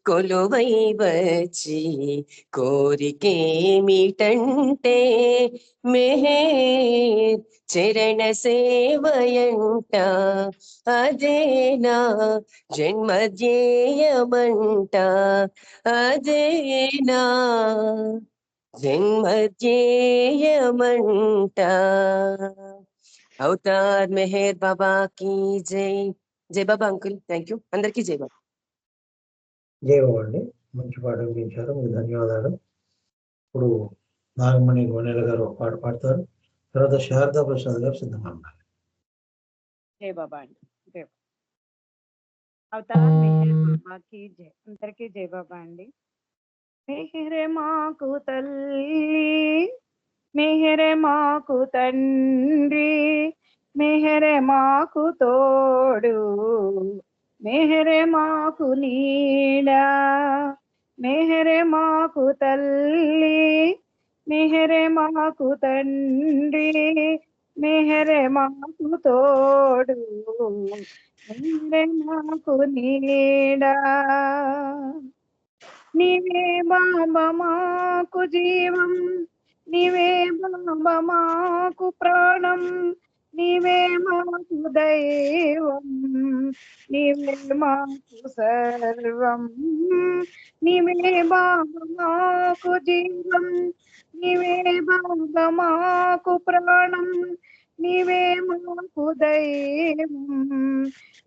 కొలువై వచ్చి కోరికేమిటంటే మెహర్ చరణ సేవయంట, అదేనా జన్మధ్యేయమంట, అదేనా జన్మధ్యేయమంట. అవతార్ మెహర్ బాబా की జై. జై బాబా అంకుల్. Thank you. అందరికీ జై బాబా. జై బాబా అండి. మంచి పాట వినిపించారు, మీకు ధన్యవాదాలు. ఇప్పుడు నాగమణి గోనెల గారు ఒక పాట పాడతారు, తర్వాత శారదా ప్రసాద్ గారు సిద్ధంగా ఉన్నారు. జై బాబా అండి. జై అవతార్ మెహర్ బాబాకి జై. అందరికీ జై బాబా అండి. మెహరే మాకు తల్లి, మెహరే మాకు తండ్రి, మెహరే మాకు తోడు, మెహరే మాకు నీడా, మెహరే మాకు తల్లి, మెహరే మాకు తండ్రి, మెహరే మాకు తోడు, మెహరే మాకు నీడా. నీవే బాబా మాకు జీవం, నీవే బాబా మాకు ప్రాణం, నీవే మాకు దైవం, నీవే మాకు సర్వం. నీవే బాబా మాకు జీవం, నీవే బాబా మాకు ప్రాణం, నీవే మాకు దైవం,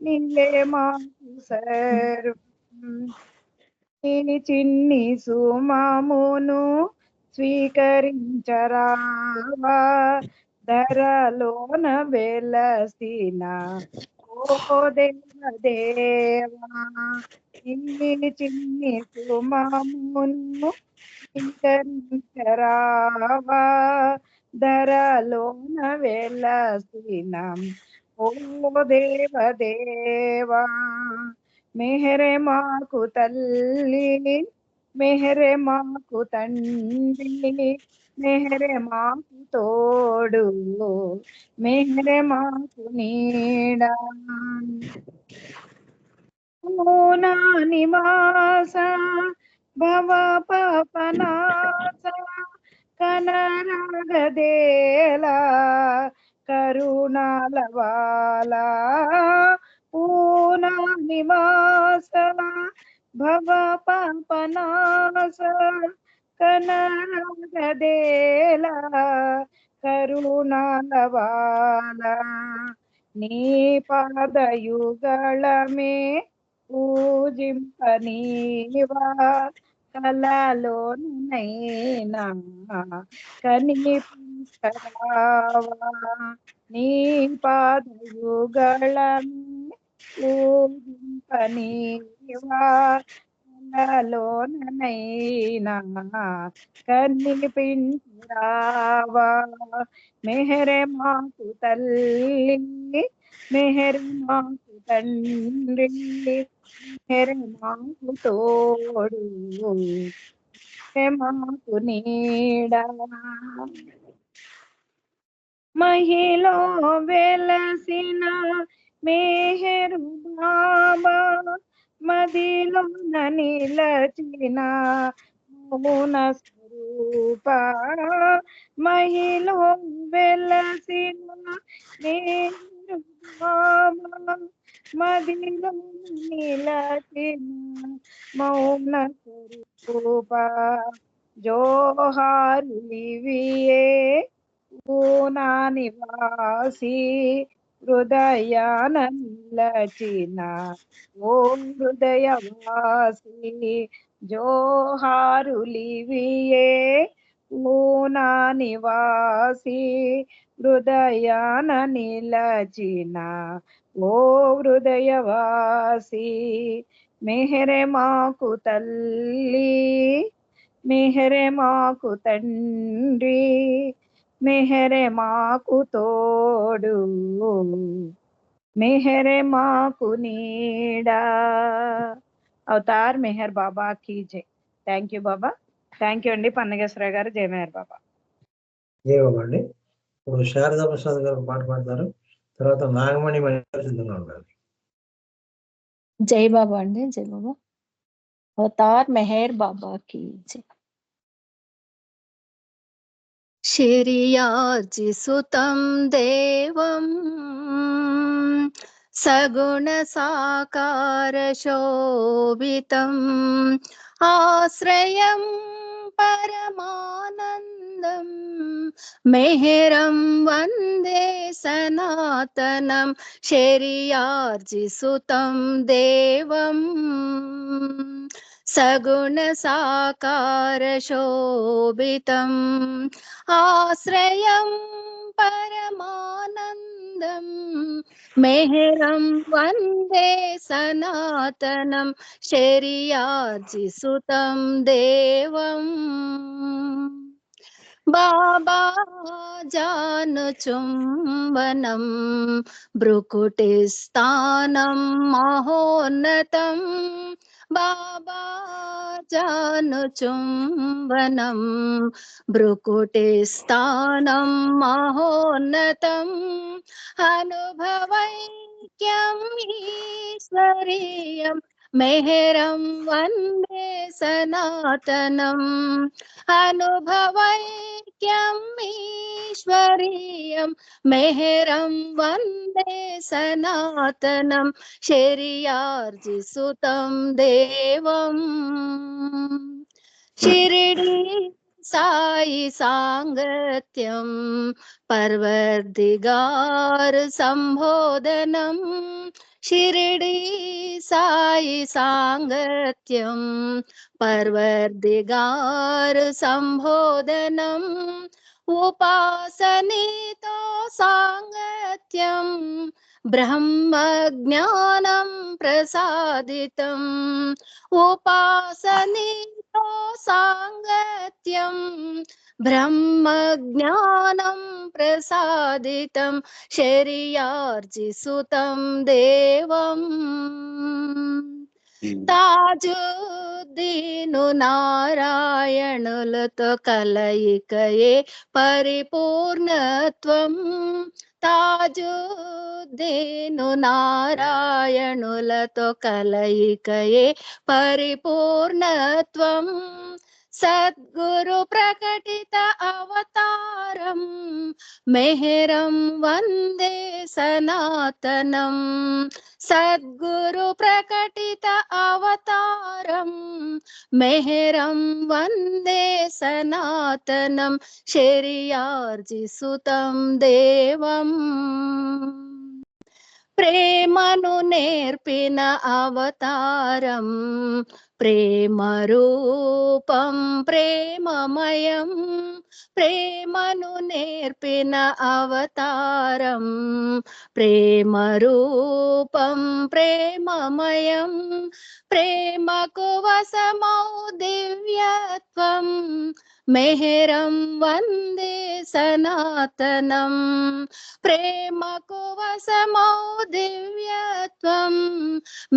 నీవే మాకు సర్వం. నీ చిన్ని సుమమును స్వీకరించరావా, ధరలోన వెలసిన ఓ దేవదేవా. నీ చిన్ని సుమమును స్వీకరించరావా, ధరలోన వెలసిన ఓ దేవదేవా. మెహరే మాకు తల్లి, మెహరే మాకు తండ్రి, మెహరే మాకు తోడు, మెహరే మాకు నీడా. నా నివాస భవ పాపనాశ కనరాగదేలా కరుణాలవాలా. పూనా నివాస భవ పాపనాశ కనరాగదేలా కరుణాలవాలా. నీ పాదయుగళమే పూజింపనీవా, కలలోనైనా కనిపించరావా. నీ పాదయుగళమే పూజింపనీవా, కలలోనైనా కనిపించరావా. మెహరే మాకు తల్లి, మెహరే మాకు తండ్రి, మెహరే మాకు తోడు, మెహరే మాకు నీడా. మహిలో వెలసిన మెహరు బాబా, మదిలో నిలచిన మౌన స్వరూప. మహిలో వెలసిన మెహరు బాబా, మదిలో నిలచిన మౌన స్వరూప. జోహారులివియే పూనా నివాసి, హృదయాన నిలచిన ఓ హృదయవాసి. జోహారులివియే పూనా నివాసి, హృదయాన నిలచిన ఓ హృదయవాసి. మెహరే మాకు తల్లి, మెహరే మాకు తండ్రి, మెహరే మాకు తోడు, మెహరే మాకు నీడా. అవతార్ మెహర్ బాబా की జై. Thank you Baba. Thank you అండి పన్నగేశ్వరరావు గారు. జై మెహర్ బాబా. జై బాబా అండి. ఇప్పుడు శారదా ప్రసాద్ గారు పాట పాడతారు, తర్వాత నాగమణి సిద్ధంగా ఉండాలి. జై బాబా అండి. జై బాబా. అవతార్ మెహర్ బాబా की जय। शिरियार्जि सुतं देवं सगुण साकार शोभितम् आश्रयं परमानन्दं मेहरं वन्दे सनातनं शिरियार्जि सुतं देवं सगुण साकार शोभितम् आश्रयं परमानन्दं मेहरं वन्दे सनातनं शिरियार्जि सुतं देवम् बाबा जानुचुम्बनं भ्रुकुटिस्थानं महोन्नतं बाबा जानुचुम्बनं भ्रुकुटिस्थानं महोन्नतम् अनुभवैक्यम् ईश्वरीयं मेहरं वन्दे सनातनम् अनुभवैक्यम् ईश्वरीयं मेहरं वन्दे सनातनं शिरियार्जि सुतं देवम् शिरडी साई सांगत्यं पर्वदिगार संबोधनं शिरडी साई सांगत्यं पर्वदिगार संबोधनम् उपासनीतो सांगत्यं ब्रह्म ज्ञानं प्रसादितम् उपासनीतो सांगत्यं ब्रह्म ज्ञानं प्रसादितं शिरियार्जि सुतं देवम् తాజుద్దీను నారాయణులతో కలయికయే పరిపూర్ణత్వం తాజుద్దీను నారాయణులతో కలయికయే పరిపూర్ణత్వం సద్గురు ప్రకటిత అవతారం మెహరం వందే సనాతనం సద్గురు ప్రకటిత అవతారం మెహరం వందే సనాతనం శిరియార్జి సుతం దేవం ప్రేమను నేర్పిన అవతారం ప్రేమ రూపం ప్రేమమయం ప్రేమను నేర్పిన అవతారం ప్రేమ రూపం ప్రేమమయం ప్రేమకు వశమౌ దివ్యత్వం మెహరం వందే సనాతనం ప్రేమకు వశమౌ దివ్యత్వం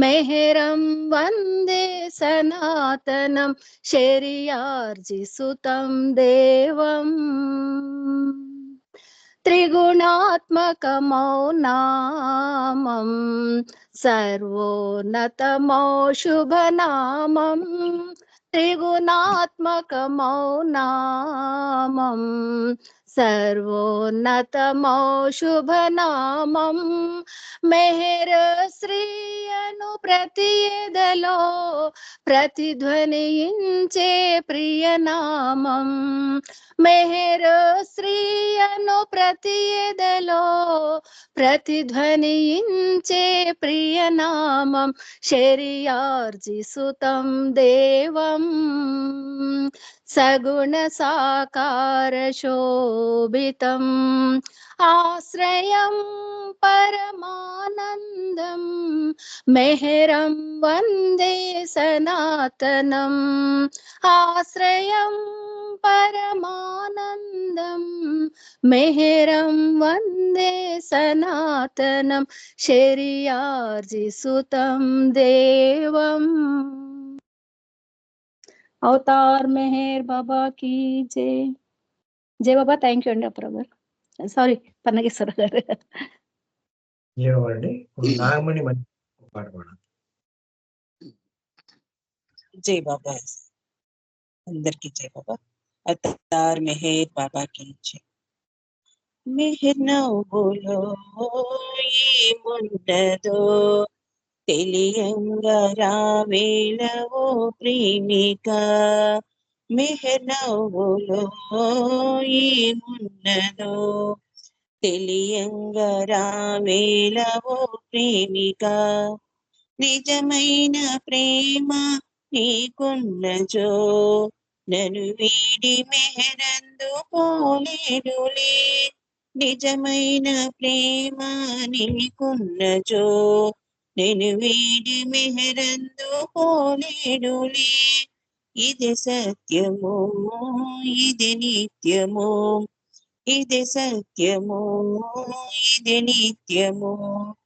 మెహరం వందే సనాతనం శిరియార్జి సుతం దేవం త్రిగుణాత్మకమౌ నామం సర్వోన్నతమౌ శుభనామం త్రిగుణాత్మకమౌ నామం సర్వోన్నతమౌ శుభనామం మెహర్ శ్రీయను ప్రతి ఎదలో ప్రతిధ్వనించే ప్రియనామం మెహర్ శ్రీయను ప్రతి ఎదలో ప్రతిధ్వనించే ప్రియనామం శిరియార్జి సుతం దేవం సగుణ సాకార శోభితం ఆశ్రయం పరమానందం మెహరం వందే సనాతనం ఆశ్రయం పరమానందం మెహరం వందే సనాతనం శిరియార్జి సుతం దేవం అవతార్ మెహర్ బాబా की जय జై బాబా థ్యాంక్ యూ అండి అప్రభు సారీ పన్నగేశ్వర గారు జీవండి ఇప్పుడు నాగమణి పాట పాడాలి. జై బాబా అందరికి జై బాబా. అవతార్ మెహర్ బాబా की जय. మెహర్ నవ్వులో ఏముండదో తెలియంగా రావేళవో ప్రేమిక. మెహర్ నవ్వులో ఏమున్నదో తెలియంగా రావేళవో ప్రేమిక. నిజమైన ప్రేమ నీకున్నజో నన్ను వీడి మెహరందు పోలేడులే. నిజమైన ప్రేమ నీకున్నజో నేను వీడి మెహరందు పోలేడులే. ఇది సత్యము ఇది నిత్యము ఇది సత్యము ఇది నిత్యము.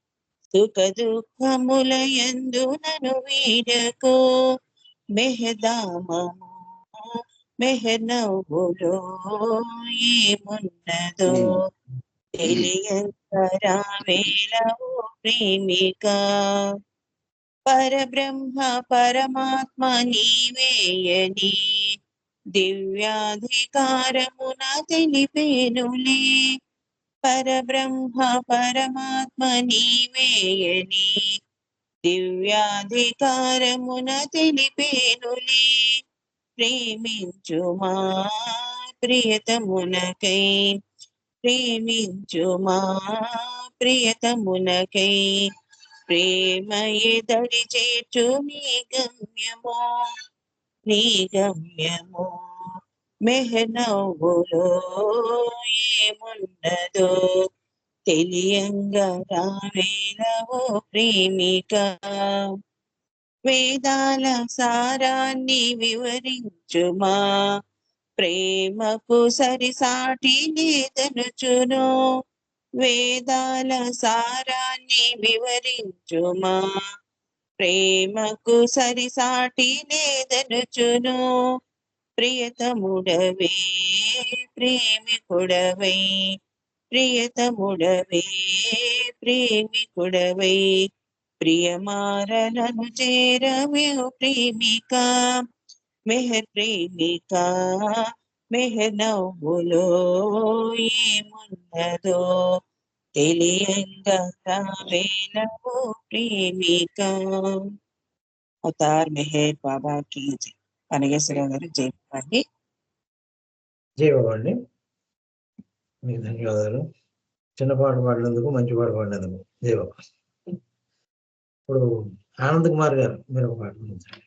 సుఖ దుఃఖములయందు నన్ను వీడకో మెహదామము మెహర్ నవ్వులో ఏమున్నదో తెలియకరావేళవో ప్రేమిక. పరబ్రహ్మ పరమాత్మ నీవేయని దివ్యాధికారమున తెలిపేనులే. పరబ్రహ్మ పరమాత్మ నీవేయని దివ్యాధికారమున తెలిపేనులే. ప్రేమించుమా ప్రియతమునకై ప్రేమించుమా ప్రియతమునకై ప్రేమయే దరి చేర్చు నీ గమ్యమో నీ గమ్యమో. మెహర్ నవ్వులో ఏమున్నదో తెలియంగా రావేళవో ప్రేమిక. వేదాల సారాన్ని వివరించుమా ప్రేమకు సరిసాటి లేదనుచును. వేదాల సారాన్ని వివరించుమా ప్రేమకు సరిసాటి లేదనుచును. ప్రియతముడవే ప్రేమికుడవై ప్రియతముడవే ప్రేమికుడవై ప్రియమారలను చేరవే ప్రేమిక. మెహర్ ప్రేమిక మెహర్ నవ్వులో ఏమున్నదో తెలియంగా రావేళవో ప్రేమిక. అవతార్ మెహర్ బాబా की जय. పనగేశ్వరరావు గారు జై అండి. జై బాబా అండి. మీకు ధన్యవాదాలు. చిన్న పాట పాడినందుకు, మంచి పాట పాడినందుకు జై బాబా. ఇప్పుడు ఆనంద్ కుమార్ గారు మీరు ఒక పాట పాడించండి.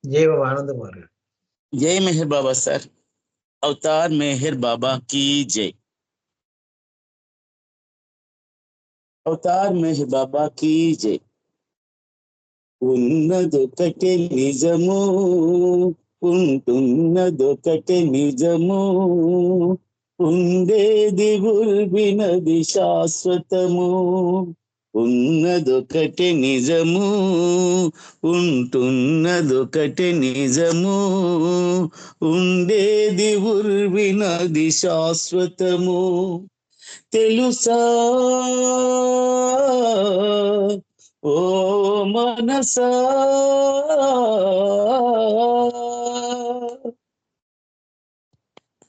జై బాబా ఆనంద్ కుమార్ గారు. जय मेहर बाबा सर. अवतार मेहर बाबा की जय. अवतार मेहर बाबा की जय. ఉన్నదొకటే నిజము ఉంటున్నదొకటే నిజము ఉండేది ఉల్బినది శాశ్వతము. ఉన్నదొకటే నిజము ఉంటున్నదొకటే నిజము ఉండేది ఉల్బినది శాశ్వతము. తెలుసా ఓ మనసా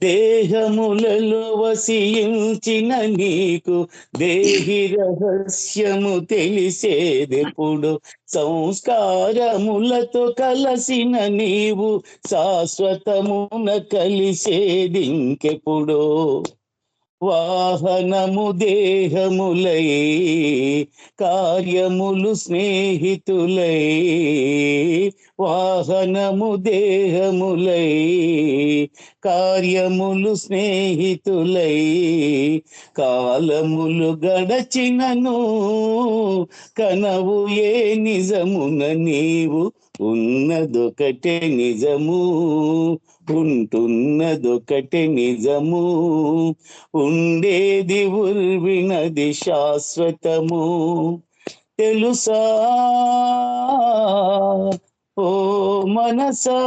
దేహములలో వసించిన నీకు దేహి రహస్యము తెలిసేదెప్పుడు. సంస్కారములతో కలసిన నీవు శాశ్వతమున కలిసేదింకెప్పుడు. వాహనము దేహములై కార్యములు స్నేహితులై వాహనము దేహములై కార్యములు స్నేహితులై కాలములు గడచినను కనవు ఏ నిజమున నీవు. ఉన్నదొకటే నిజము ఉంటున్నదొకటే నిజము ఉండేది ఉల్బినది శాశ్వతము. తెలుసా ఓ మనసా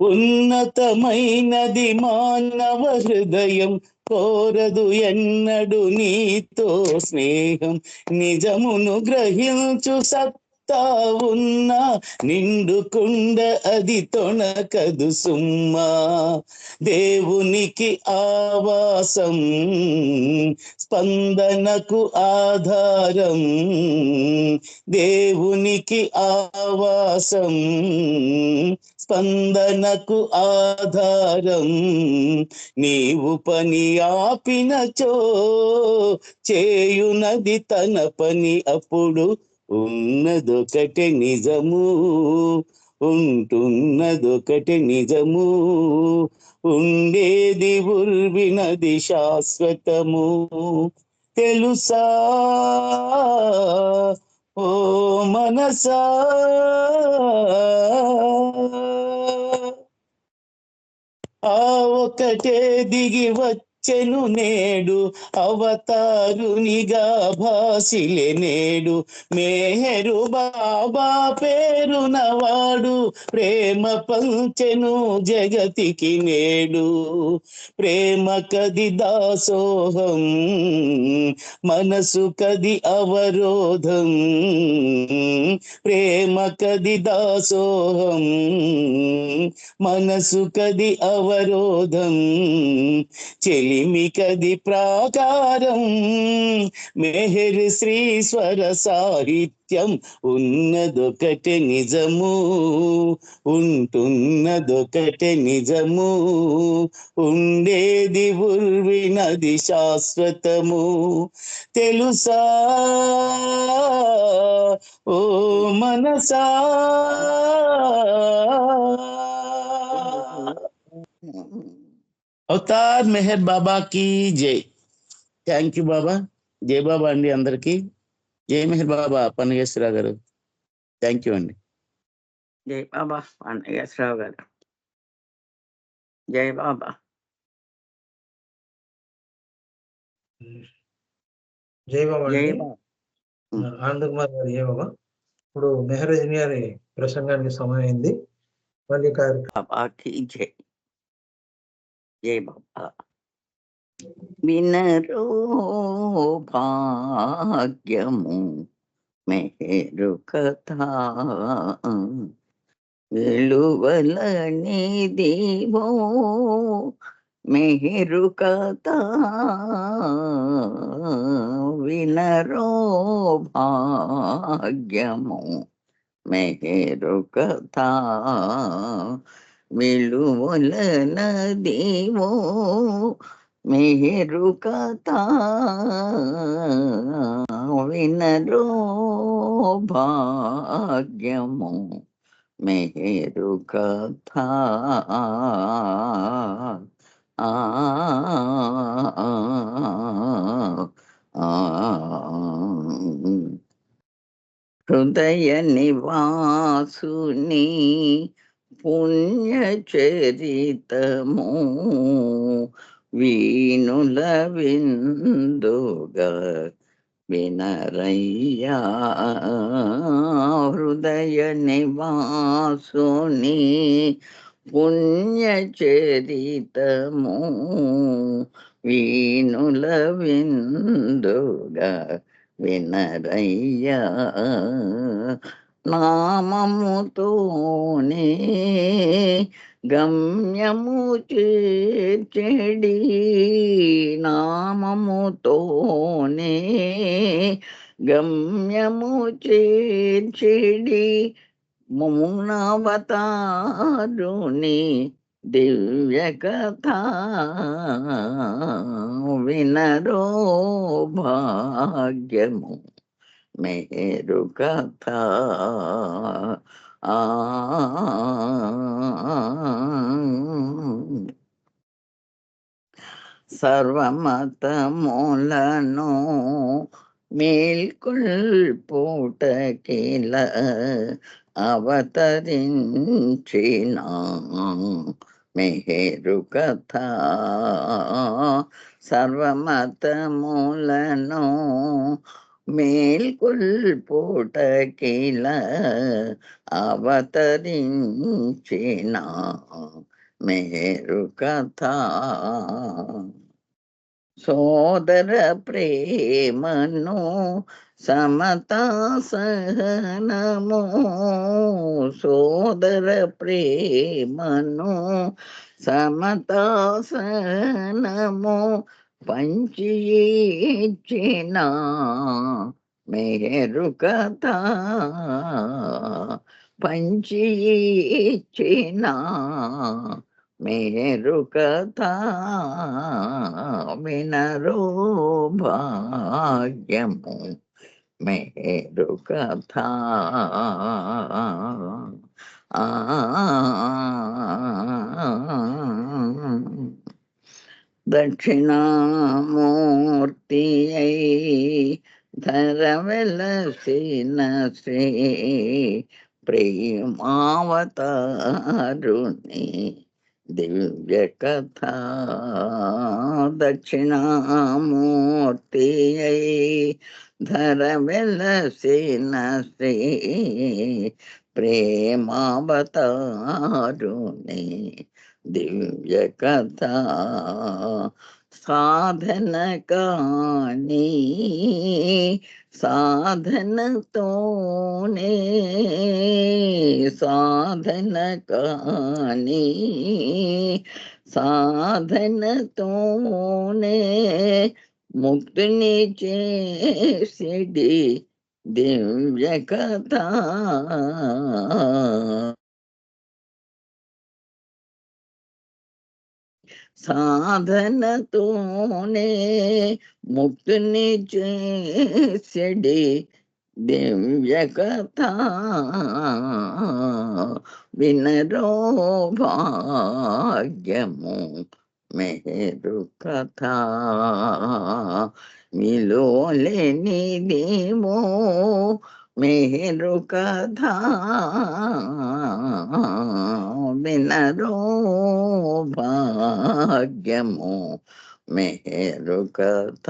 ఉన్నతమైనది మానవ హృదయం, కోరదు ఎన్నడు నీతో స్నేహం. నిజమును గ్రహించు సత్తా ఉన్నా, నిండుకుండ అది తొణకదు సుమ్మా. దేవునికి ఆవాసం, స్పందనకు ఆధారం. దేవునికి ఆవాసం, స్పందనకు ఆధారం. నీవు పని ఆపినచో చేయునది తన పని, అప్పుడు ఉన్నదొకటి నిజము, ఉంటున్నదొకటి నిజము. ఉండేది ఉర్వినది శాశ్వతము. తెలుసా ఓ మనసా, ఆ ఒకటే దిగి వచ్చెను నేడు, అవతారునిగా భాసిలే నేడు. మేహరు బాబా పేరునవాడు, ప్రేమ పంచెను జగతికి నేడు. ప్రేమ కది దాసోహం, మనసు కది అవరోధం. ప్రేమ కది దాసోహం, మనసు కది అవరోధం. చెలిమి కది ప్రాకారం, మెహర్ శ్రీస్వర సాహిత్యం. ఉన్నదొకటి నిజము, ఉంటున్నదొకటి నిజము. ఉండేది ఉర్వినది శాశ్వతము. తెలుసా ఓ మనసా. అవతార్ మెహర్ బాబా की జై. థ్యాంక్ యూ బాబా. జై బాబా అండి అందరికి. జై మెహర్ బాబా పన్నగేశ్వరరావు గారు. థ్యాంక్ యూ అండి. జై బాబా పన్నగేశ్వరరావు గారు. జై బాబా. జై బాబా జై అండి. బాబా. ఆనంద్ కుమార్ గారు జై బాబా. ఇప్పుడు మెహరజని గారి ప్రసంగానికి సమయం అయింది. మళ్ళీ బాబాకి జై. జై బాబా. వినరో భాగ్యము మెహరు కథ, వెలువలని దేవో మెహరు కథ. వినరో భాగ్యము మెహరు కథ, విలువలన దేవో మెహరు కథ. వినరో భాగ్యము మెహరు కథ. హృదయ నివాసుని పుణ్య చరితము, వీణుల విందుగా వినరయ్యా. హృదయ నివాసుని పుణ్య చరితము, వీణుల విందుగా వినరయ్యా. నామముతోనే గమ్యము చేర్చెడి, నామముతోనే గమ్యము చేర్చెడి. మౌనావతారుని దివ్య కథ, వినరో భాగ్యము మెహరు కథ. సర్వమతములను మేల్కొల్పుటకిల అవతరించిన మెహరు కథ. సర్వమతములను మేల్కొల్పుటకిలా అవతరించిన మేరు కథ. సోదర ప్రేమను సమతా సహనము, సోదర ప్రేమను సమతా సహనము పంచి ఇచ్చిన మేరు కథ, పంచి ఇచ్చిన మేరు కథ. వినరో భాగ్యము మేరు కథ. దక్షిణామూర్తి అయి ధర వెలసిన శ్రీ ప్రేమావతారుని దివ్య కథ. దక్షిణామూర్తి అయి ధర వెలసిన శ్రీ ప్రేమావతారుని దివ్య కథ. సాధన కాని సాధనతోనే, సాధన కాని సాధనతోనే ముక్తిని చేసిడి దివ్య కథ. సాధనతోనే ముక్తిని చేసిడి దివ్య కథ. వినరో భాగ్యము మేరు కథ. విలువలేనిదేమో మేరు కథ. వినరో భాగ్యము మేరు కథ.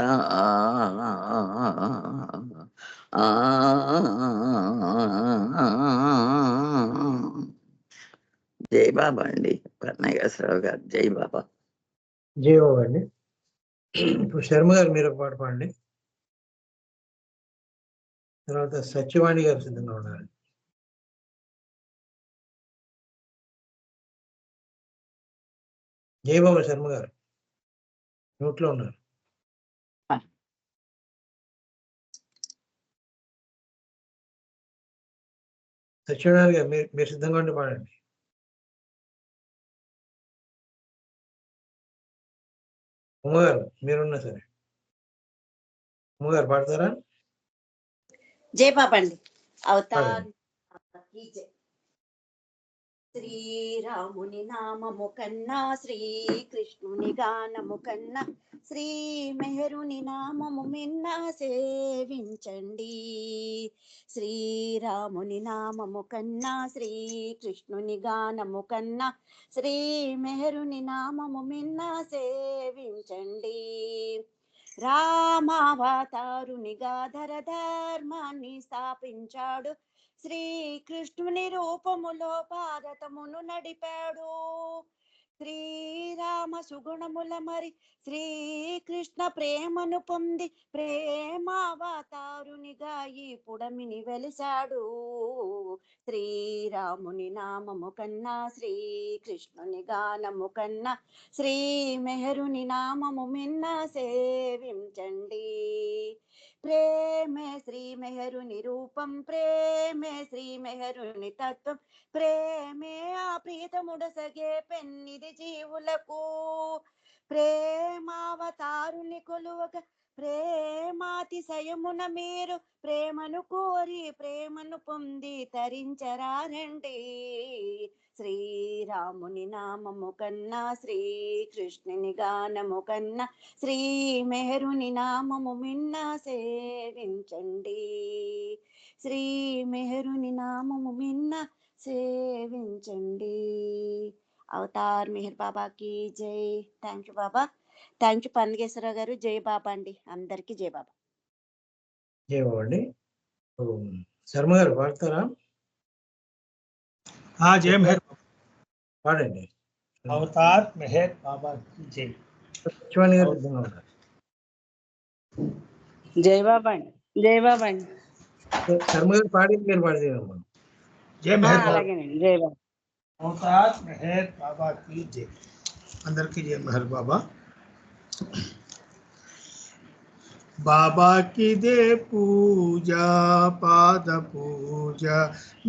జై బాబా అండి. పన్నగేశ్వరరావు గారు జై బాబా. జై బాబా అండి. ఇప్పుడు శర్మ గారు మీరు ఒక పాట పాడండి. తర్వాత సత్యవాణి గారు సిద్ధంగా ఉన్నారు. జై బాబా శర్మ గారు నోట్లో ఉన్నారు. సత్యనారాయణ గారు మీరు సిద్ధంగా ఉండి పాడండి. ఉమ్మగారు మీరున్నా సరే. ఉమ్మగారు పాడతారా? జై బాబా అండి. అవతార్ శ్రీరాముని నామము కన్నా శ్రీకృష్ణుని గానము కన్నా శ్రీ మెహరుని నామము మిన్నా సేవించండి. శ్రీరాముని నామము కన్నా శ్రీకృష్ణుని గానము కన్నా శ్రీ మెహరుని నామము మిన్నా సేవించండి. రామావతారునిగా ధర్మాన్ని స్థాపించాడు. శ్రీకృష్ణుని రూపములో భారతమును నడిపాడు. శ్రీరామ సుగుణముల మరి శ్రీకృష్ణ ప్రేమను పొంది ప్రేమావతారునిగా ఈ పుడమిని వెలిశాడు. శ్రీరాముని నామము కన్నా శ్రీకృష్ణుని గానము కన్నా శ్రీ మెహరుని నామము మిన్న సేవించండి. ప్రేమే శ్రీ మెహరుని రూపం, ప్రేమే శ్రీ మెహరుని తత్వం, ప్రేమే ఆ ప్రీతముడసగే పెన్నిది జీవులకు. ప్రేమావతారుని కొలువగా ప్రేమాతిశయమున మీరు ప్రేమను కోరి ప్రేమను పొంది తరించరారండి. శ్రీరాముని నామము కన్నా శ్రీకృష్ణుని గానము కన్నా శ్రీ మెహరుని నామము మిన్న సేవించండి. శ్రీ మెహరుని నామము మిన్న సేవించండి. అవతార్ మెహర్ బాబాకి జై. Thank you Baba. Thank you Pannageswararao గారు. జై బాబా అండి. అందరికీ జై బాబా. జై బాబా అండి. శర్మ గారు పాడతారా? जय मेहर పాడండి. अवतार मेहर बाबा की जय। శివాని గారు సిద్ధంగా ఉన్నారు. జై బాబా అండి. జై బాబా అండి. శర్మ గారు పాడింది మీరు పాడదేమమ్మా. जय मेहर बाबा। అలాగేనండి. జై బాబా. अवतार मेहर बाबा की जय। अंदर की जय मेहर बाबा। बाबा की दे पूजा पाद पूजा,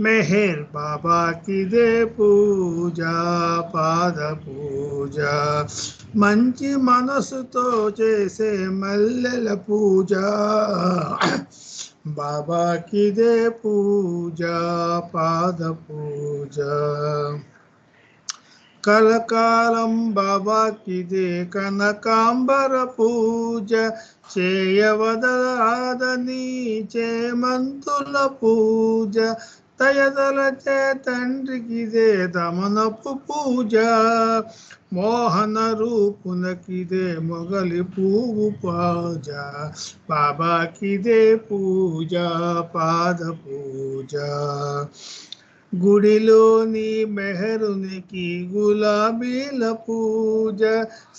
मेहर बाबा की दे पूजा पाद पूजा, మంచి మనసుతో చేసే మల్లెల పూజ, బాబాకి దే పూజ పాద పూజ, కలకాలం బాబాకి దే కనకాంబర పూజ, చేయవదరాదని చేమంతుల పూజ, దయదలచే తండ్రికిదే దమనపు పూజ, మోహన రూపునకిదే మొగలి పువ్వు పూజ, బాబాకిదే పూజ పాద పూజ, గుడిలోని మెహరునికి గులాబీల పూజ,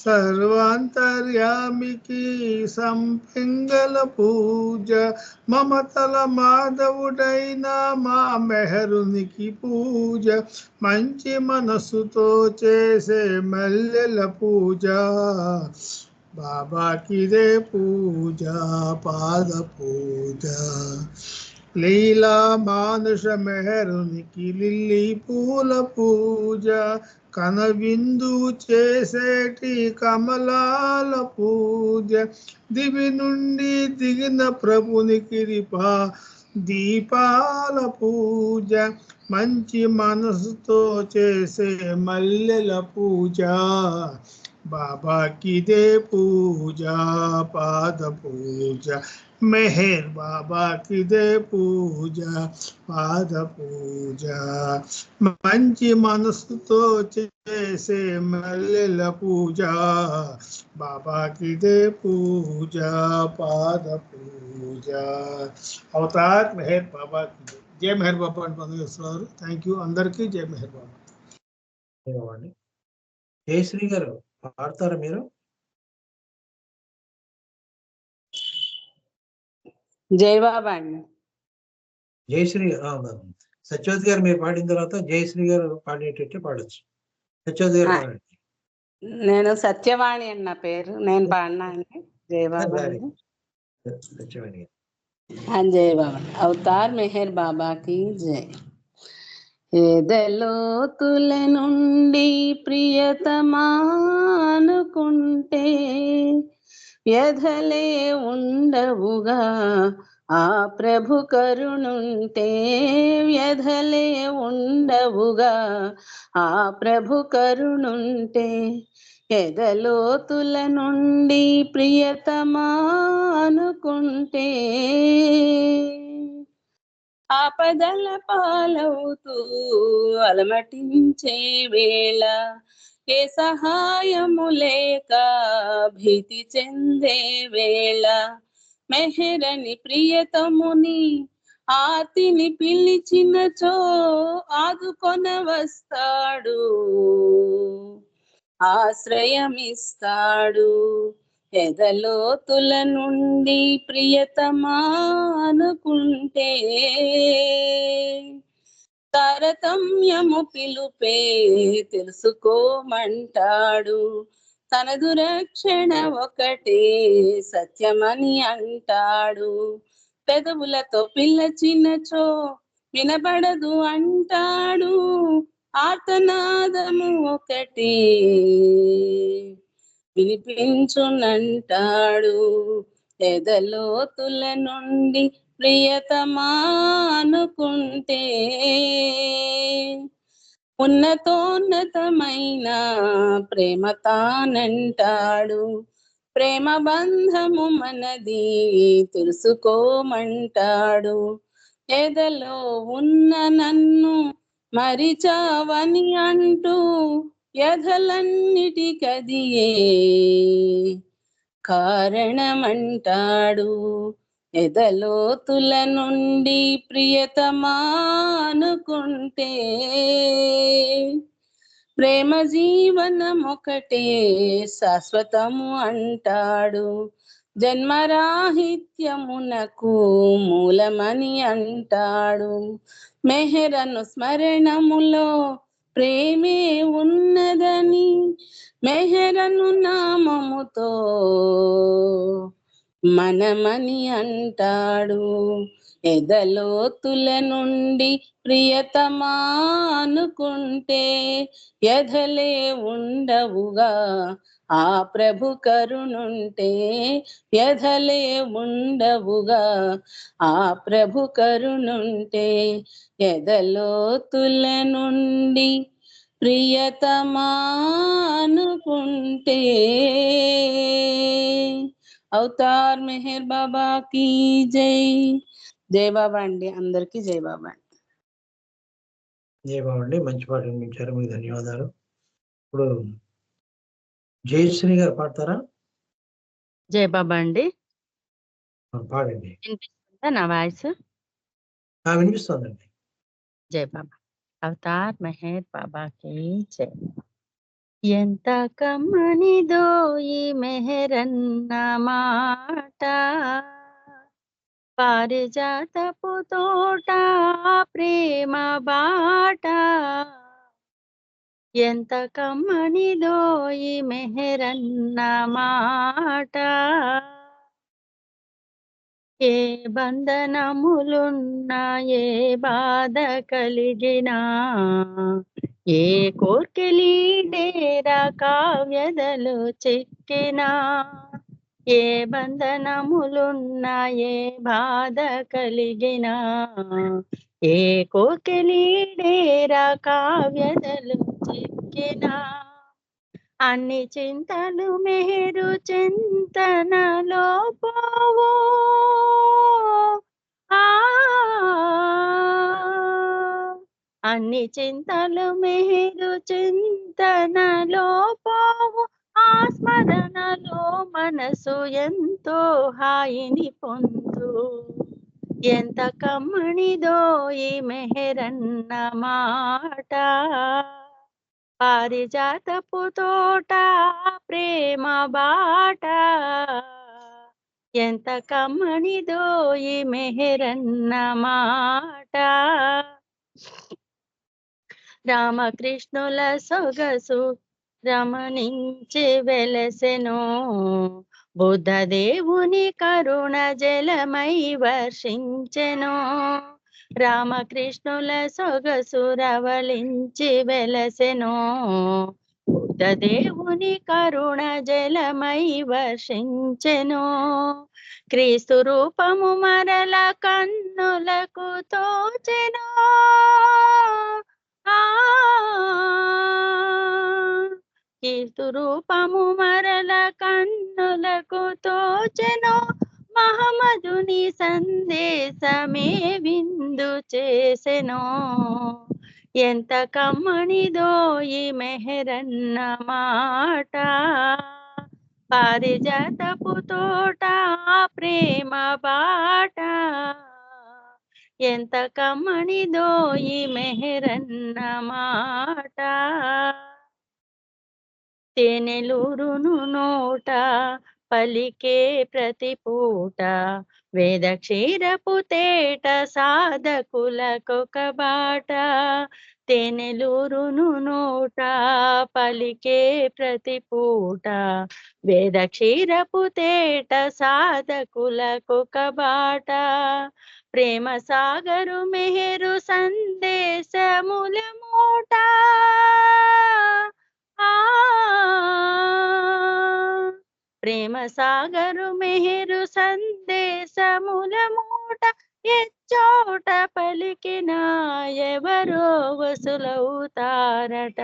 సర్వాంతర్యామికి సంపింగల పూజ, మమతల మాధవుడైన మా మెహరునికి పూజ, మంచి మనసుతో చేసే మల్లెల పూజ, బాబాకిదే పూజ పాద పూజ, లీలా మానుష మెహరునికి లిల్లీ పూల పూజ, కనవిందు చేసేటి కమలాల పూజ, దివి నుండి దిగిన ప్రభునికి దీపాల పూజ, మంచి మనసుతో చేసే మల్లెల పూజ, బాబాకిదే పూజ పాద పూజ, మెహర్ బాబాకిదే పూజ పాద పూజ, మంచి మనసుతో చేసే మల్లెల పూజ, బాబాకిదే పూజ పాద పూజ, అవతార్ మెహర్ బాబా की जय मेहर बाबा అని పంపిస్తున్నారు. థ్యాంక్ యూ అందరికీ. జై మెహర్ బాబా. జయశ్రీ గారు పాడతారా మీరు? జై బాబా అండి. జయశ్రీ సత్యవతి గారు మీరు పాడిన తర్వాత జయశ్రీ గారు పాడేటట్టే పాడొచ్చు. సత్యవతి గారు పాడండి. నేను సత్యవాణి అన్న పేరు. నేను పాడినా అండి. జై బాబా అండి. సత్యవాణి గారు. జై బాబా. అవతార్ మెహర్ బాబాకి జై. ఎదలోతుల నుండి ప్రియతమా అనుకుంటే వ్యధలే ఉండవుగా, ఆ ప్రభు కరుణుంటే వ్యధలే ఉండవుగా, ఆ ప్రభు కరుణుంటే, ఎదలోతుల నుండి ప్రియతమా అనుకుంటే ఆపదల పాలవుతూ అలమటించే వేళ, ఏ సహాయము లేక భీతి చెందే వేళ, మెహరని ప్రియతముని ఆర్తిని పిలిచినచో ఆదుకొన వస్తాడు, ఆశ్రయమిస్తాడు. ఎదలోతుల నుండి ప్రియతమా అనుకుంటే తారతమ్యము పిలుపే తెలుసుకోమంటాడు, తనదు రక్షణ ఒకటే సత్యమని అంటాడు, పెదవులతో పిల్లచినచో వినబడదు అంటాడు, ఆర్తనాదము ఒకటే వినిపించునంటాడు, ఎదలోతుల నుండి ప్రియతమా అనుకుంటే ఉన్నతోన్నతమైన ప్రేమ తానంటాడు, ప్రేమ బంధము మనది తెలుసుకోమంటాడు, ఎదలో ఉన్న నన్ను మరిచావని అంటూ వ్యధలన్నిటికదియే కారణమంటాడు, ఎదలోతుల నుండి ప్రియతమా అనుకుంటే ప్రేమ జీవనమొకటే శాశ్వతము అంటాడు. జన్మరాహిత్యమునకు మూలమని అంటాడు. మెహరను స్మరణములో ప్రేమే ఉన్నదని మెహరను నామముతో మనమని అంటాడు. ఎదలోతుల నుండి ప్రియతమా అనుకుంటే ఎదలే ఉండవుగా ఆ ప్రభు కరుణుంటే ఎదలే ఉండవుగా ఆ ప్రభు కరుణుంటే ఎదలోతుల నుండి ప్రియతమా అనుకుంటే. అవతార్ మెహర్ బాబా की జై. జై బాబా అండి, అందరికీ జై బాబా. జై బాబా అండి, మంచి పాట వినిపించారు, మీకు ధన్యవాదాలు. ఇప్పుడు జయశ్రీ గారు పాడతారా? జై బాబా అండి, పాడండి. వినిపిస్తుందా నా వాయిస్? వినిపిస్తుందండి. జై బాబా. అవతార్ మెహర్ బాబాకి జై. ఎంత కమ్మనిదో ఈ మెహరన్న మాట, పారిజాతపు తోట ప్రేమ బాట. ఎంత కమ్మనిదో ఈ మెహరన్న మాట, ఏ బంధనములున్నా ఏ బాధ కలిగినా ఏ కోర్కెలి డేరా కావ్యదలు చిక్కినా ఏ బంధనములున్నా ఏ బాధ కలిగినా ఏ కోర్కెలి డేరా కావ్యదలు చిక్కినా అన్ని చింతలు మెహరు చింతనలో పోవో అన్ని చింతలు మెహరు చింతనలో పోవు ఆ స్మరణలో మనసు ఎంతో హాయిని పొందు. ఎంత కమ్మనిదో ఈ మెహరన్న మాట, పారిజాతపు తోట ప్రేమ బాట. ఎంత కమ్మనిదో ఈ మెహరన్న మాట, రామకృష్ణుల సొగసు రమణించి వెలసెను బుద్ధదేవుని కరుణ జలమై వర్షించెను. రామకృష్ణుల సొగసు రవళించి వెలసెను బుద్ధదేవుని కరుణ జలమై వర్షించెను. క్రీస్తు రూపము మరల కన్నులకు తోచెను. క్రీస్తు రూపము మరల కన్నులకు తోచెను. మహమ్మదుని సందేశమే విందు చేసెను. ఎంత కమ్మనిదో ఈ మెహరన్న మాట, పారిజాతపు తోట ప్రేమ బాట. ఎంత కమ్మనిదో ఈ మెహరన్న మాట, తేనెలూరును నోట పలికే ప్రతి పూట వేద క్షీరపు తేట సాధకులకొక బాట. తేనెలూరును నోట పలికే ప్రతి పూట వేద క్షీరపు తేట సాధకులకొక బాట. ప్రేమ సాగరు మెహరు సందేశముల మూట, ప్రేమ సాగరు మెహరు సందేశముల మూట. ఎచ్చోట పలికిన ఎవరో వసులవుతారట.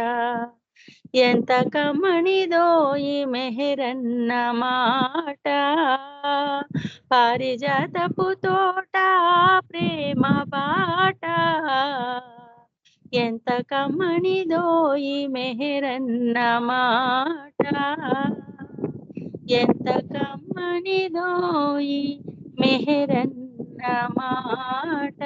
ఎంత కమ్మనిదో ఈ మెహరన్న మాట, పారిజాతపు తోట ప్రేమ బాట. ఎంత కమ్మనిదో ఈ మెహరన్న మాట, ఎంత కమ్మనిదో ఈ మెహరన్న మాట.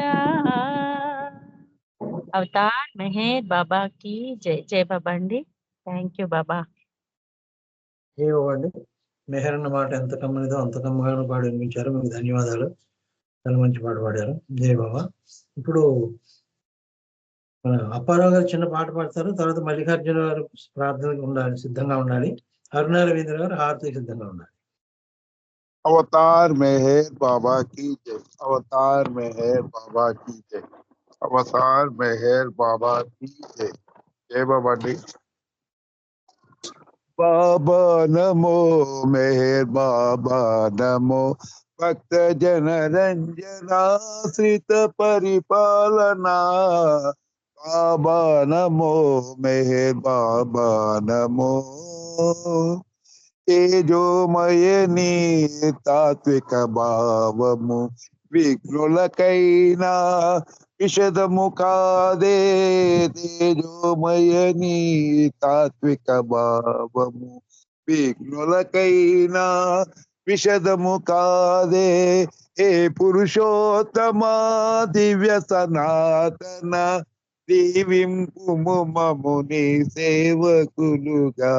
అవతార్ మెహర్ బాబాకి జై. జై బాబా అండి. థ్యాంక్ యూ బాబా. ఏవండి మెహర్ అన్న మాట ఎంత కమ్మనిదో అంత కమ్మగా పాడి వినిపించారు. మీకు ధన్యవాదాలు. చాలా మంచి పాట పాడారు. జై బాబా. ఇప్పుడు మన అప్పారావు గారు చిన్న పాట పాడతారు. తర్వాత మల్లికార్జున గారు ప్రార్థనకు ఉండాలి, సిద్ధంగా ఉండాలి. అరుణ రవీంద్ర గారు హారతికి సిద్ధంగా ఉండాలి. अवतार मेहर बाबा की जय। अवतार मेहर बाबा की जय। अवतार मेहर बाबा की जय। जय बाबा दी। बाबा नमो मेहर बाबा नमो भक्त जन रंजनाश्रित परिपालना। बाबा नमो मेहर बाबा नमो తేజోమయని తాత్విక భావము విఘ్నులకైనా విషదము కాదే. తేజోమయని తాత్విక భావము విఘ్నులకైనా విషదము కాదే. ఏ పురుషోత్తమా దివ్య సనాతన దీవింపుము మము నీ సేవకులుగా.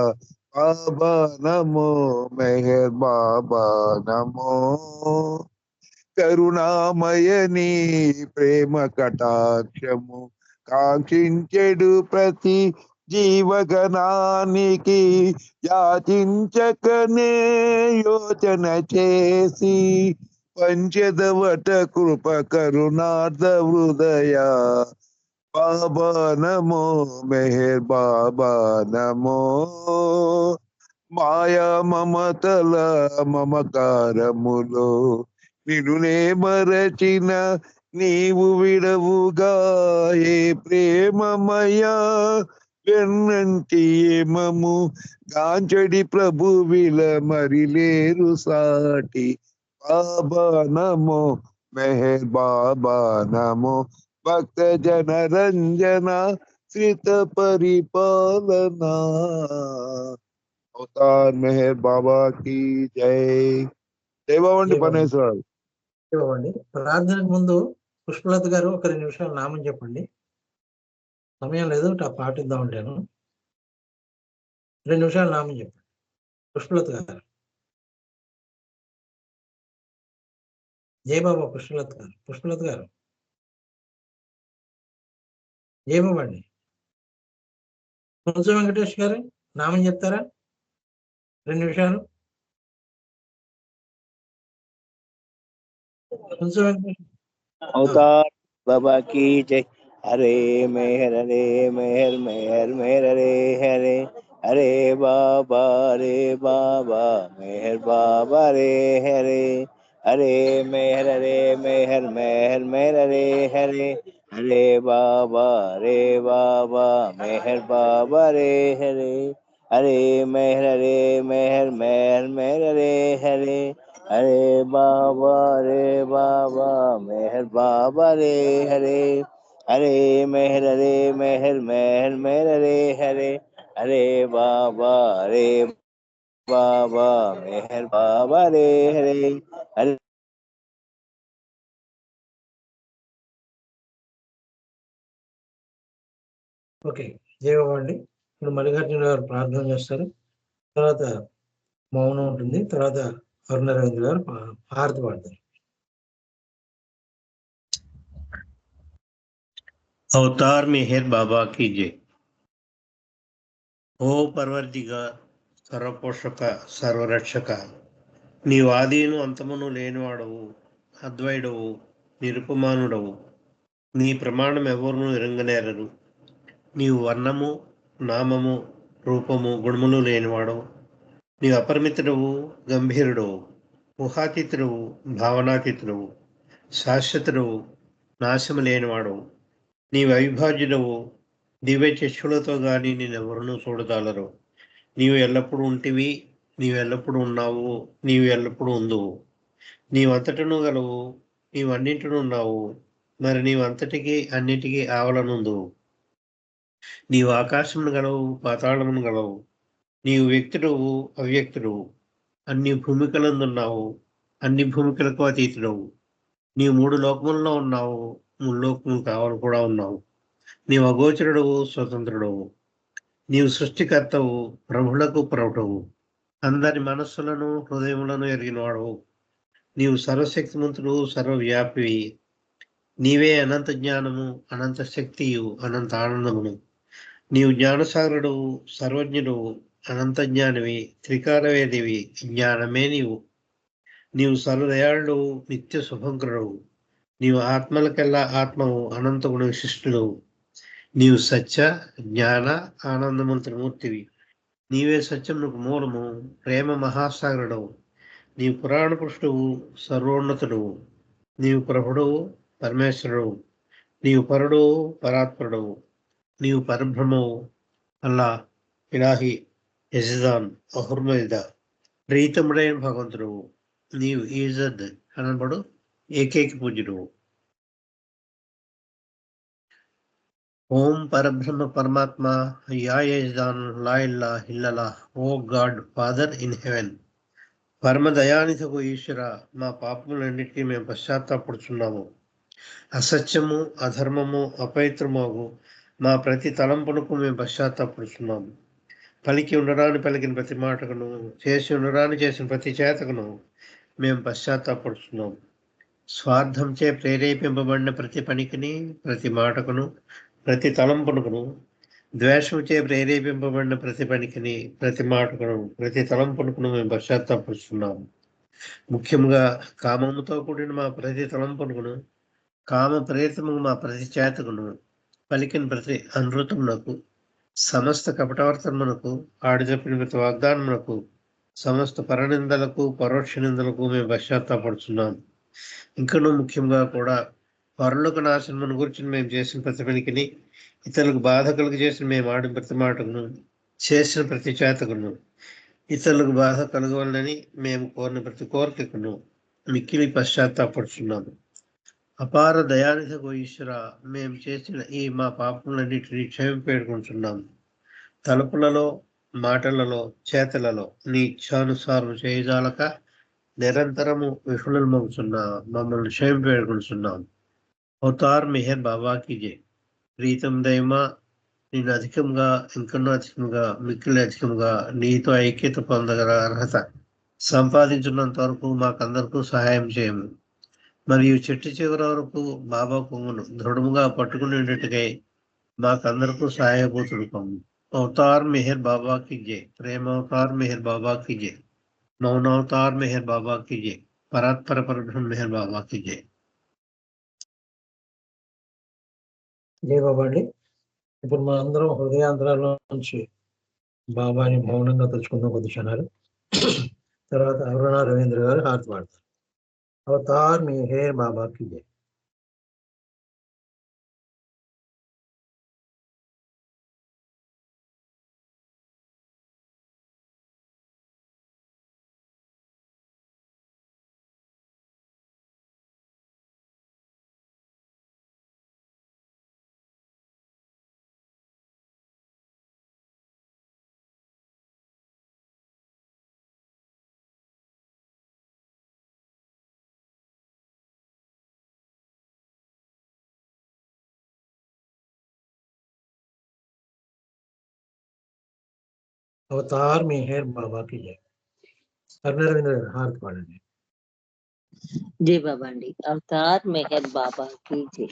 బాబా నమో మెహర్ బాబా నమో కరుణామయని ప్రేమ కటాక్షము కాంక్షించెడు ప్రతి జీవగణానికి యాచించకనే యోచన చేసి పంచదవట కృప కరుణార్థ హృదయ. బాబా నమో మెహర్ బాబా నమో మాయా మమతల మమకారములో నిన్నునే మరచిన నీవు విడవుగా. ఏ ప్రేమమయా వెన్నంటి ఏమము గాంచడి ప్రభు విల మరిలేరు సాటి. బాబా నమో మెహర్ బాబా నమో భక్త జన రంజన శ్రిత పరిపాలనా. అవతార్ మెహర్ బాబా की జై. జై బాబండి పరమేశ్వర. ఇవ్వండి. ప్రార్థనకు ముందు పుష్పలత గారు ఒక 2 నిమిషాలు నామం చెప్పండి. సమయం లేదు, పాట ఇద్దాం అంటాను. 2 నిమిషాలు నామం చెప్పండి పుష్పలత గారు. జై బాబా పుష్పలత గారు. పుష్పలత గారు జై బాబా అండి. కొంచెం వెంకటేష్ గారు నామం చెప్తారా? 2 నిమిషాలు. కొంచెం వెంకటేష్. अवतार बाबा की जय। हरे मेहर हरे मेहर मेहर मेहर हरे हरे हरे बाबा मेहर बाबा रे हरे हरे मेहर मेहर मेहर हरे हरे हरे बाबा मेहर बाबा रे हरे हरे मेहर मेहर मेहर हरे हरे हरे बाबा मेहर बाबा रे हरे हरे मेहर मेहर रे हरे हरे बाबा मेहर बाबा रे हरे हरे. ఓకే, జై బాబా అండి. ఇప్పుడు మల్లికార్జున గారు ప్రార్థన చేస్తారు. తర్వాత మౌనం ఉంటుంది. తర్వాత అరుణ రవీంద్ర గారు హారతి పాడతారు. अवतार मेहर बाबा की जय। ఓ పర్వర్దిగా సర్వపోషక సర్వరక్షక, నీవు ఆదిను అంతమును లేనివాడవు, అద్వైడవు, నిరుపమానుడవు. నీ ప్రమాణం ఎవరును ఎరుంగనేరరు. నీవు వర్ణము, నామము, రూపము, గుణములు లేనివాడవు. నీవు అపరిమితుడవు, గంభీరుడవు, ఊహాతీతుడవు, భావనాతీతుడవు, శాశ్వతుడవు, నాశము లేనివాడవు. నీవు అవిభాజ్యుడవు. దివ్య చక్షులతో గాని నేనెవరునూ చూడగలరు. నీవు ఎల్లప్పుడూ ఉంటివి, నీవు ఎల్లప్పుడూ ఉన్నావు, నీవు ఎల్లప్పుడూ ఉందువు. నీవంతటను గలవు, నీవన్నింటిను ఉన్నావు, మరి నీవంతటికి అన్నిటికీ ఆవలనుందువు. నీవు ఆకాశమును గలవు, పాతాళమును గలవు. నీవు వ్యక్తుడవు, అవ్యక్తుడవు, అన్ని భూమికలందున్నావు, అన్ని భూమికలకు అతీతుడవు. నీవు 3 లోకములలో ఉన్నావు, 3 లోకములు కావాలి కూడా ఉన్నావు. నీవు అగోచరుడవు, స్వతంత్రుడవు. నీవు సృష్టికర్తవు, ప్రభులకు ప్రభుడవు. అందరి మనస్సులను హృదయములను ఎరిగినవాడవు. నీవు సర్వశక్తిమంతుడు, సర్వవ్యాపివి. నీవే అనంత జ్ఞానము, అనంత శక్తియు, అనంత ఆనందమును. నీవు జ్ఞానసాగరుడవు, సర్వజ్ఞుడవు, అనంత జ్ఞానివి, త్రికాలవేదివి, జ్ఞానమే నీవు. నీవు సర్వదయాళుడవు, నిత్య శుభంకరుడవు. నీవు ఆత్మలకెల్లా ఆత్మవు, అనంత గుణ విశిష్టుడవు. నీవు సత్య, జ్ఞాన, ఆనందమంత్రమూర్తివి. నీవే సత్యమునకు మూలము, ప్రేమ మహాసాగరుడవు. నీవు పురాణ పురుషుడవు, సర్వోన్నతుడవు. నీవు ప్రభుడవు, పరమేశ్వరుడవు. నీవు పరుడవు, పరాత్పరుడవు. నీవు పరబ్రహ్మవు, అల్లా, ఇలాహి, యజదాన్, అహుర్మైద, ప్రీతముడైన భగవంతుడవు. నీవు ఈజద్ అనబడు ఏకైక పూజ్యుడవు. ఓం పరబ్రహ్మ పరమాత్మ, యా యజదాన్, లా ఇల్లా ఇల్లలా, ఓ గాడ్ ఫాదర్ ఇన్ హెవెన్. పరమ దయానిధకు ఈశ్వర, మా పాపములన్నిటికీ మేము పశ్చాత్తాపడుచున్నాము. అసత్యము, అధర్మము, అపవిత్రమగు మా ప్రతి తలంపునకు మేము పశ్చాత్తాపడుచున్నాము. పలికి ఉండరాని పలికిన ప్రతి మాటకును, చేసి ఉండరాని చేసిన ప్రతి చేతకును మేము పశ్చాత్తాపడుచున్నాము. స్వార్థంచే ప్రేరేపింపబడిన ప్రతి పనికిని, ప్రతి మాటకును, ప్రతి తలంపునకును, ద్వేషముచే ప్రేరేపింపబడిన ప్రతి పనికిని, ప్రతి మాటకును, ప్రతి తలంపునకును మేము పశ్చాత్తాపడుచున్నాము. ముఖ్యంగా కామముతో కూడిన మా ప్రతి తలంపునకును, కామ ప్రేరితము మా ప్రతి చేతకును, పలికిన ప్రతి అనృతమునకు, సమస్త కపటవర్తనమునకు, ఆడిచెప్పిన ప్రతి వాగ్దానమునకు, సమస్త పరనిందలకు, పరోక్ష నిందలకు మేము పశ్చాత్తాపడుచున్నాము. ఇంకనూ ముఖ్యంగా కూడా పరులకు నాశనమును గురించి మేము చేసిన ప్రతి పనికిని, ఇతరులకు బాధ కలుగు చేసిన మేము ఆడిన ప్రతి మాటకును, చేసిన ప్రతి చేతకును, ఇతరులకు బాధ కలగవాలని మేము కోరిన ప్రతి కోరికకును మిక్కిలి పశ్చాత్తాపడుచున్నాము. అపార దయానిధకు ఈశ్వర, మేము చేసిన ఈ మా పాపములన్నిటినీ క్షమింపేడుకుంటున్నాము. తలుపులలో, మాటలలో, చేతలలో నీ ఇచ్ఛానుసారం చేయజాలక నిరంతరము విఫలమవుతున్న మమ్మల్ని క్షమింపేడుకుంటున్నాము. అవతార్ మెహర్ బాబాకి జై. ప్రీతం దైమా, నేను అధికంగా, ఇంకనూ అధికంగా, మిక్కిలి అధికంగా నీతో ఐక్యత పొందగల అర్హత సంపాదించినంత వరకు మాకందరికీ సహాయం చేయము. మరియు చెట్టు చివరి వరకు బాబా కొమ్మును దృఢముగా పట్టుకుని ఉండేట్టుగా మాకందరికీ సహాయభూతుడు కొమ్ము. అవతార్ మెహర్ బాబాకి జై. ప్రేమ అవతార్ మెహర్ బాబాకి జై. మౌనవతార్ మెహర్ బాబాకి జై. పరాత్పర పరబ్రహ్మ మెహర్ బాబాకి జై. జై బాబా అండి. ఇప్పుడు మన అందరం హృదయాంతరాల నుంచి బాబాని మౌనంగా తలుచుకుందాం కొద్ది క్షణాలు. తర్వాత అరుణ రవీంద్ర గారు హారతి పాడతారు. అవతార్ మెహర్ బాబాకి జై. అవతార్ మెహర్ బాబాకి జై. అరుణ రవీంద్ర గారు హారతి పాడండి. जय बाबा अंडी. अवतार मेहर बाबा की जय.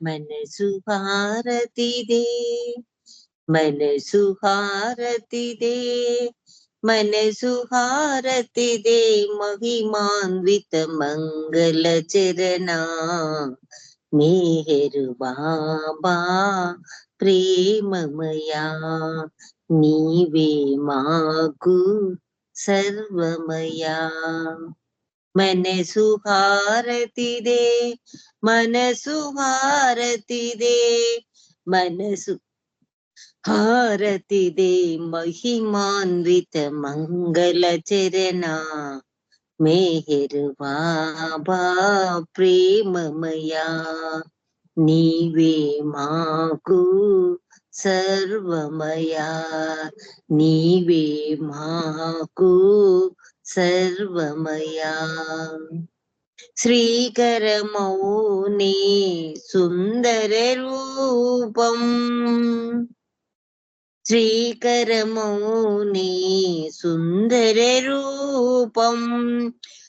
मन सुहारती दे, मन सुहारती दे, मन सुहारती दे, महिमान्वित मंगल चरना. मेहर बाबा प्रेममया, नीवे माकु सर्वमया. मन सुहारती दे, मन सुहारती दे, मन सुहारती दे, महिमान्वित मंगल चरना. मेहर बाबा प्रेममया, नीवे माकु सर्वमया. नीवे माकु సర్వమయా శ్రీకరమౌని సుందర రూపం శ్రీకరమౌని సుందర రూపం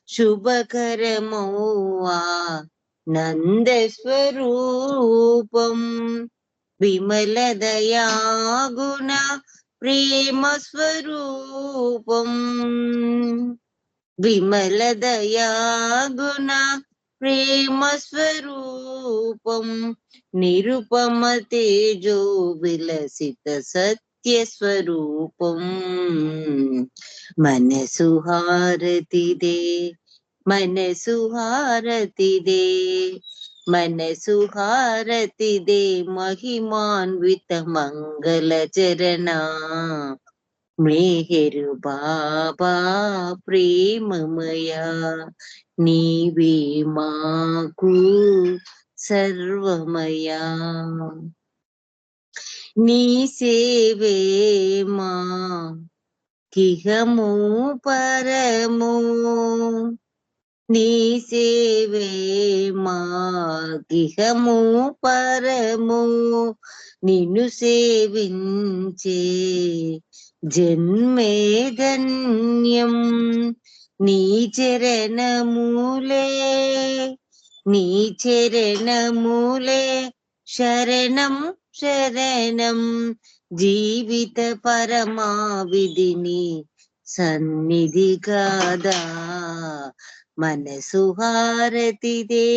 శుభకరమౌవా నందస్వరూపం విమల దయాగుణ ప్రేమ స్వరూపం విమల దయాగుణ ప్రేమ స్వరూపం నిరుపమ తేజో విలసిత సత్య స్వరూపం మనసు హారతిదే మనసు హారతిదే మనసు హారతిదే మహిమాన్విత మంగళ చరణ మేహరు బాబా ప్రేమమయా నీవే మాకు సర్వమయా నీ సేవే మా కిహము పరము నీ సేవే మా కిహము పరము నిన్ను సేవించే జన్మే ధన్యం నీ చరణమూలే నీ చరణమూలే శరణం శరణం జీవిత పరమావిధిని సన్నిధి కాదా మనసు హారతిదే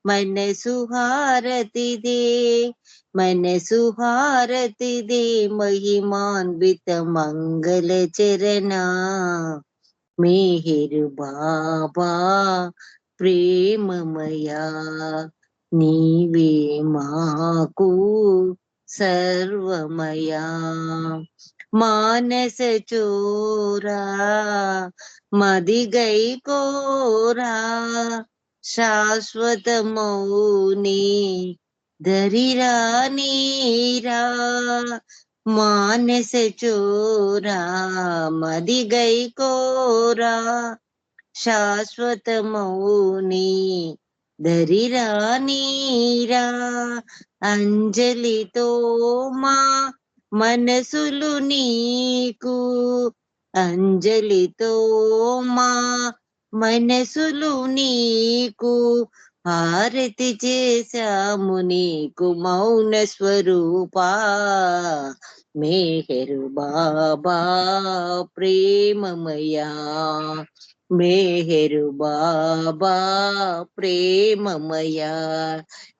మనసు హారతిదే మనసు హారతిదే మహిమాన్విత మంగళ చరణ మేహరు బాబా ప్రేమమయా నీవే మాకు సర్వమయా మానస చోరా మదిగై కోరా శాశ్వతమౌని ధరిరా నీరా మానస చోరా మదిగై కోరా శాశ్వతమౌని ధరిరా నీరా అంజలితో మా మనసులు నీకు అంజలితో మా మనసులు నీకు హారతి చేశాము నీకు మౌన స్వరూపా మేహరు బాబా ప్రేమమయా మేహరు బాబా ప్రేమమయా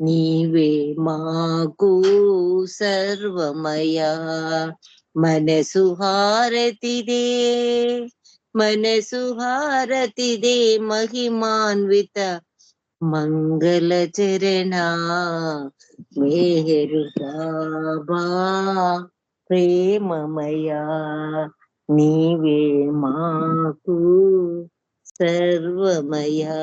నీవే మాకు సర్వమయా మనసు హారతిదే మనసు హారతిదే మహిమాన్విత మంగళ చరణ మేహరు బాబా ప్రేమమయా నీవే మాకు సర్వమయా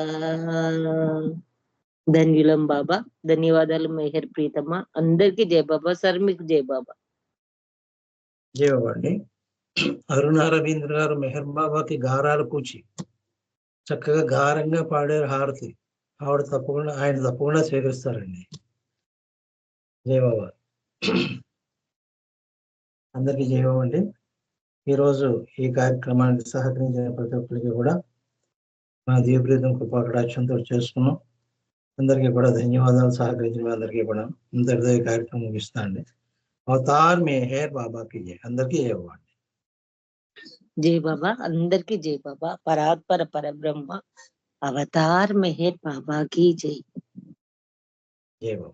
ధన్యులం బాబా ధన్యవాదాలు మెహర్ ప్రీతమ్మ అందరికీ జయ బాబా సార్ మీకు జయ బాబా జయ బాబా అండి అరుణ రవీంద్ర గారు మెహర్ బాబాకి గారాలు కూచి చక్కగా గారంగా పాడారు హారతి ఆయన తప్పకుండా స్వీకరిస్తారండి జయ బాబా అందరికీ జయ బాబా అండి ఈరోజు ఈ కార్యక్రమానికి సహకరించిన ప్రతి ఒక్కరికి కూడా మన దీవప్రీతం కృపాకటాక్షంతో చేసుకున్నాం అందరికీ కూడా ధన్యవాదాలు సహకరించిన అందరికీ కూడా ఇంతటితో ఈ కార్యక్రమం ముగిస్తా అండి అవతార్ మెహర్ బాబాకి జై అందరికీ జయ బాబా జై బాబా అందరికీ జై బాబా పరాత్పర పరబ్రహ్మ అవతార్ మెహర్ బాబాకి జై జయ బాబా